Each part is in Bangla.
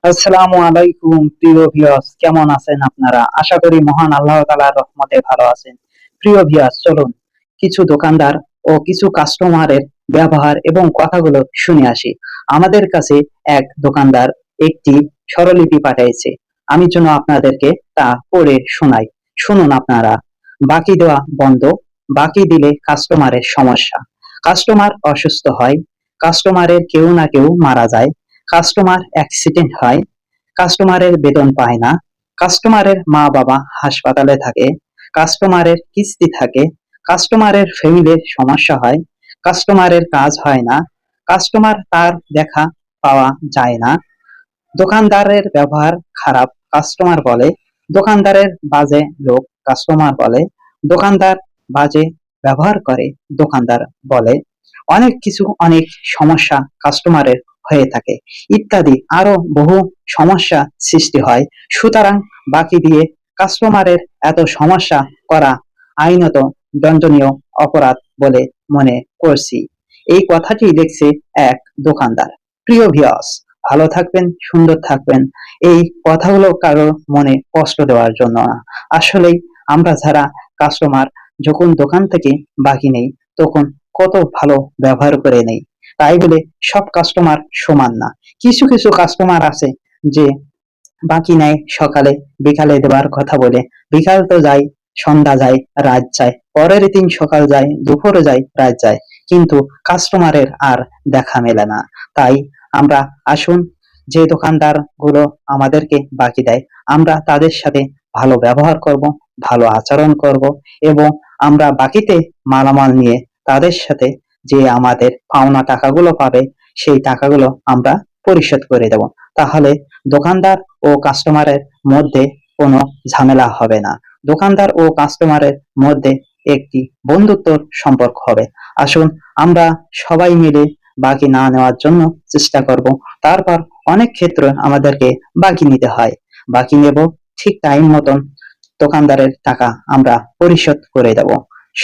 আসসালামু আলাইকুম প্রিয় ভিউয়ার্স, কেমন আছেন আপনারা? আশা করি মহান আল্লাহ তাআলার রহমতে ভালো আছেন। প্রিয় ভিউয়ার্স, চলুন কিছু দোকানদার ও কিছু কাস্টমারের ব্যবহার এবং কথাগুলো শুনে আসি। আমাদের কাছে এক দোকানদার একটি স্বরলিপি পাঠিয়েছে, আমি যেন আপনাদেরকে তা পড়ে শোনাই। শুনুন আপনারা। বাকি দেওয়া বন্ধ, বাকি দিলে কাস্টমারের সমস্যা, কাস্টমার অসুস্থ হয়, কাস্টমারের কেউ না কেউ মারা যায়, কাস্টমার অ্যাক্সিডেন্ট হয়, কাস্টমারের বেতন পায় না, কাস্টমারের মা বাবা হাসপাতালে থাকে, কাস্টমারের কিস্তি থাকে, কাস্টমারের ফ্যামিলির সমস্যা হয়, কাস্টমারের কাজ হয় না, কাস্টমার তার দেখা পাওয়া যায় না, দোকানদারের ব্যবহার খারাপ কাস্টমার বলে, দোকানদারের বাজে লোক কাস্টমার বলে, দোকানদার বাজে ব্যবহার করে দোকানদার বলে, অনেক কিছু অনেক সমস্যা কাস্টমারের হয়ে থাকে, ইত্যাদি আরো বহু সমস্যা সৃষ্টি হয়। সুতরাং বাকি দিয়ে কাস্টমারের এত সমস্যা করা আইনত দণ্ডনীয় অপরাধ বলে মনে করছি। এই কথাটি লিখছে এক দোকানদার। প্রিয় ভিউয়ার্স, ভালো থাকবেন, সুন্দর থাকবেন। এই কথাগুলো কারো মনে কষ্ট দেওয়ার জন্য না। আসলেই আমরা যারা কাস্টমার, যখন দোকান থেকে বাকি নেই তখন কত ভালো ব্যবহার করে নেই। তাই বলে সব কাস্টমার সমান না। কিছু কিছু কাস্টমার আছে যে বাকি নেয় সকালে, বিকালে দেবার কথা বলে, বিকাল তো যায়, সন্ধ্যা যায়, রাত যায়, পরের দিন সকাল যায়, দুপুরে যায়, রাত যায়, কিন্তু কাস্টমারের আর দেখা মেলে না। তাই আমরা আসুন, যে দোকানদার গুলো আমাদেরকে বাকি দেয়, আমরা তাদের সাথে ভালো ব্যবহার করব, ভালো আচরণ করব, এবং আমরা বাকিতে মালামাল নিয়ে তাদের সাথে যে আমাদের পাওনা টাকাগুলো পাবে সেই টাকাগুলো আমরা পরিশোধ করে দেব। তাহলে দোকানদার ও কাস্টমারের মধ্যে কোনো ঝামেলা হবে না। দোকানদার ও কাস্টমারের মধ্যে একটি বন্ধুত্বর সম্পর্ক হবে। আসুন আমরা সবাই মিলে বাকি না নেওয়ার জন্য চেষ্টা করব। তারপর অনেক ক্ষেত্রে আমাদেরকে বাকি নিতে হয়, বাকি নেব, ঠিক টাইম মতন দোকানদারের টাকা আমরা পরিশোধ করে দেব।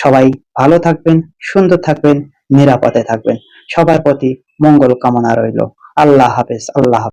সবাই ভালো থাকবেন, সুন্দর থাকবেন, নিরাপদে থাকবেন। সবার প্রতি মঙ্গল কামনা রইল। আল্লাহ হাফেজ। আল্লাহ হাফেজ।